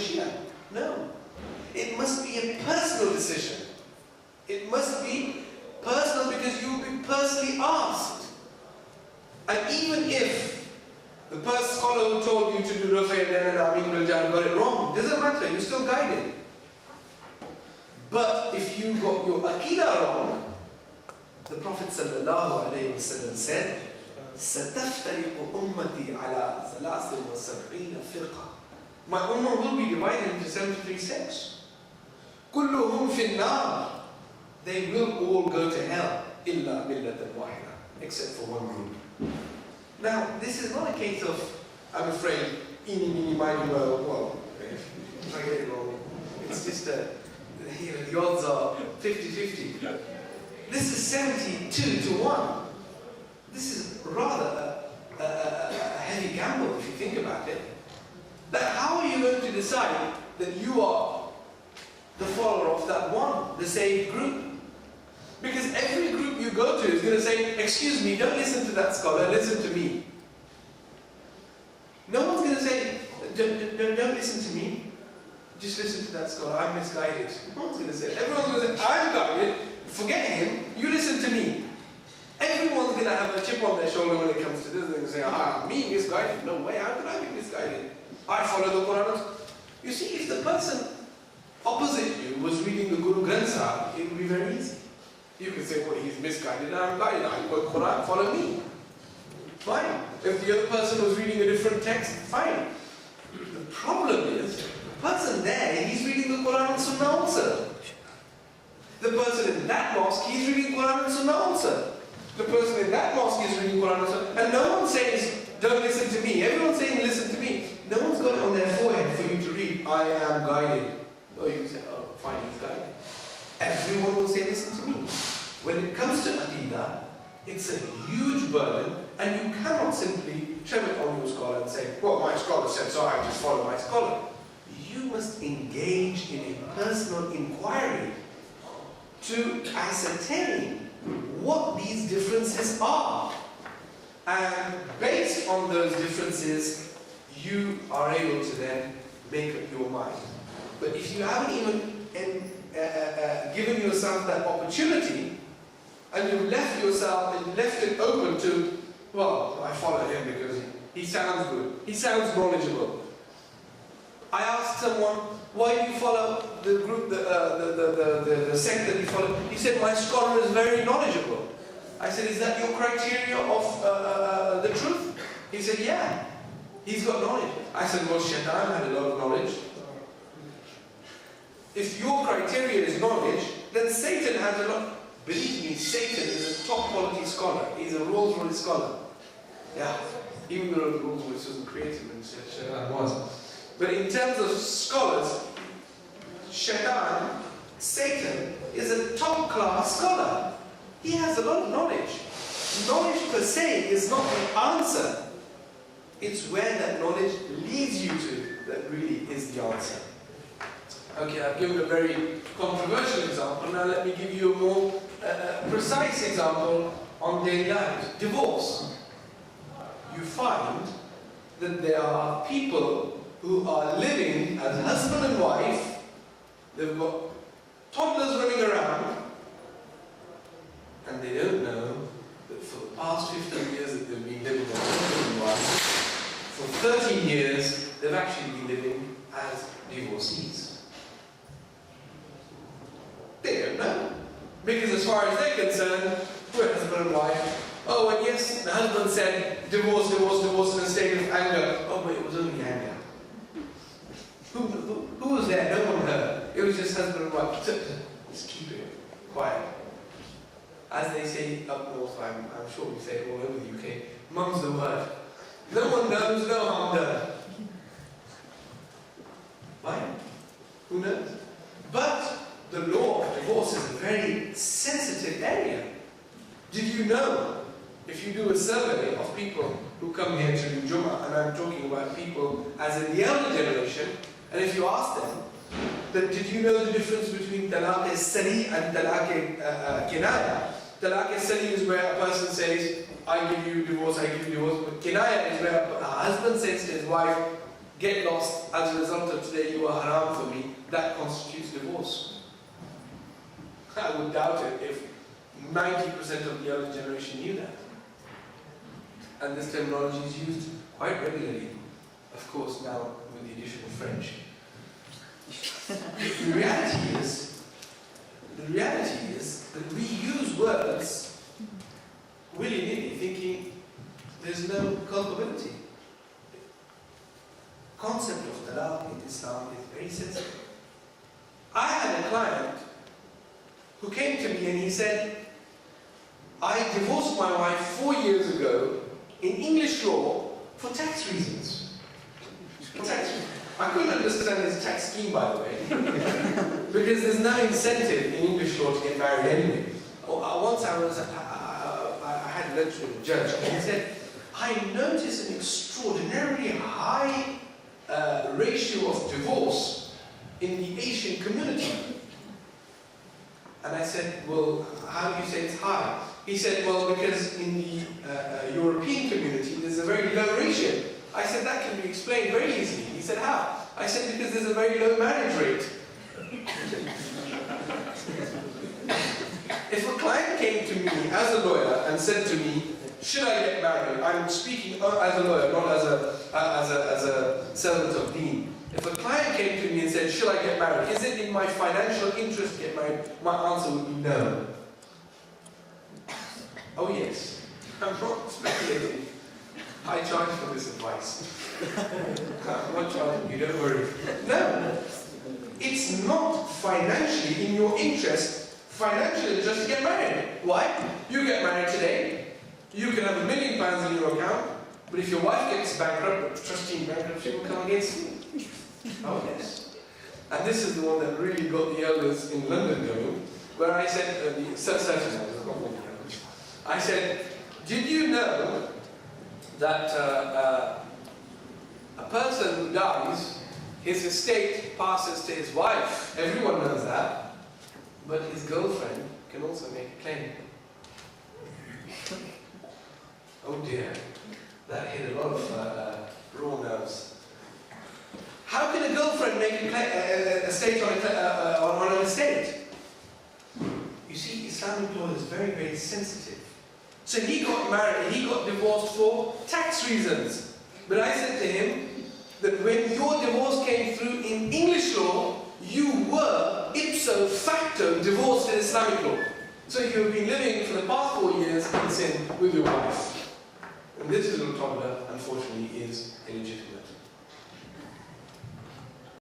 Shia. No. It must be a personal decision. It must be personal because you will be personally asked. And even if the first scholar who told you to do Rafi and Amin Biljan got it wrong, doesn't matter, you're still guided. But if you got your Aqidah wrong, the Prophet ﷺ said, سَتَفْتَرِقُ أُمَّتِي عَلَىٰ 73 فِرْقَةً. My ummah will be divided into 73 sects. كُلُّهُمْ فِي النَّارِ. They will all go to hell, إِلَّا مِلَّةً وَاحِدًا, except for one group. Now, this is not a case of, I'm afraid, well, if I get it wrong, it's just the odds are 50-50. This is 72 to 1. This is rather a heavy gamble if you think about it. But how are you going to decide that you are the follower of that one, the saved group? Because every group you go to is going to say, excuse me, don't listen to that scholar, listen to me. No one's going to say, don't listen to me, just listen to that scholar, I'm misguided. No one's going to say, everyone's going to say, I'm guided, forget him, you listen to me. Everyone's going to have a chip on their shoulder when it comes to this and say, me misguided? No way, how could I be misguided? I follow the Quran. You see, if the person opposite you was reading the Guru Granth Sahib, it would be very easy. You could say, well, he's misguided and I'm guided. I got Quran, follow me. Fine. If the other person was reading a different text, fine. The problem is, the person there, he's reading the Quran and Sunnah also. The person in that mosque, he's reading Quran and Sunnah also. The person in that mosque is reading Quran and Sunnah. And no one says, don't listen to me. Everyone's saying, listen to me. No one's got it on their forehead for you to read, I am guided. Or you can say, oh, fine, he's guided. Everyone will say, listen to me. When it comes to Aqidah, it's a huge burden, and you cannot simply shove it on your scholar and say, well, my scholar said, so I just follow my scholar. You must engage in a personal inquiry to ascertain what these differences are. And based on those differences, you are able to then make up your mind. But if you haven't even given yourself that opportunity, and you've left yourself and left it open to, well, I follow him because he sounds good, he sounds knowledgeable. I asked someone, why do you follow the group, the sect that you follow? He said, my scholar is very knowledgeable. I said, is that your criteria of the truth? He said, yeah, he's got knowledge. I said, well, Shaitan had a lot of knowledge. If your criteria is knowledge, then Satan has a lot. Believe me, Satan is a top quality scholar. He's a Rolls-Royce scholar. Yeah, even though the Rolls-Royce wasn't created when Shaitan was. But in terms of scholars, Satan is a top class scholar. He has a lot of knowledge. Knowledge per se is not the answer. It's where that knowledge leads you to that really is the answer. Okay, I've given a very controversial example. Now let me give you a more precise example on daily life. Divorce. You find that there are people who are living as husband and wife. They've got toddlers running around, and they don't know that for the past 15 years that they've been living as husband and wife, for 13 years they've actually been living as divorcees. They don't know. Because as far as they're concerned, we're husband and wife. Oh, and yes, the husband said divorce, divorce, divorce in a state of anger. Oh, but it was only anger. Who was there? No one heard. It was just husband and wife. Just keep it quiet. As they say up north, I'm sure we say it all over the UK, mum's the word. No one knows, no harm done. Why? Who knows? But the law of divorce is a very sensitive area. Did you know, if you do a survey of people who come here to do Jummah, and I'm talking about people as in the elder generation, and if you ask them, that did you know the difference between talaq sari and talaq kinaya? Talaq sari is where a person says, I give you divorce, I give you divorce. But kinaya is where a husband says to his wife, get lost as a result of today you are haram for me, that constitutes divorce. I would doubt it if 90% of the other generation knew that. And this terminology is used quite regularly, of course now with the addition of French. The reality is that we use words willy-nilly thinking there's no culpability. Concept of talaq in Islam is very sensitive. I had a client who came to me and he said, I divorced my wife 4 years ago in English law for tax reasons. For tax reasons. I couldn't understand his tax scheme, by the way, because there's no incentive in English law to get married anyway. Once I had lunch with a judge and he said, I noticed an extraordinarily high ratio of divorce in the Asian community. And I said, well, how do you say it's high? He said, well, because in the European community there's a very low ratio. I said, that can be explained very easily. He said, how? I said, because there's a very low marriage rate. If a client came to me as a lawyer and said to me, should I get married? I'm speaking as a lawyer, not as a servant of deen. If a client came to me and said, should I get married? Is it in my financial interest to get married? My answer would be no. Oh yes, I'm not speculating. I charge for this advice. I'm not charging you, don't worry. No, it's not financially in your interest, financially, just to get married. Why? You get married today, you can have £1 million in your account, but if your wife gets bankrupt, the trustee in bankruptcy will come against you. Oh yes. And this is the one that really got the elders in London going, where I said, I said, did you know that a person who dies, his estate passes to his wife? Everyone knows that. But his girlfriend can also make a claim. Oh dear, that hit a lot of raw nerves. How can a girlfriend make a estate on an estate? You see, Islamic law is very, very sensitive. So he got married, he got divorced for tax reasons. But I said to him that when your divorce came through in English law, you were ipso facto divorced in Islamic law. So you've been living for the past 4 years in sin with your wife. And this little toddler, unfortunately, is illegitimate.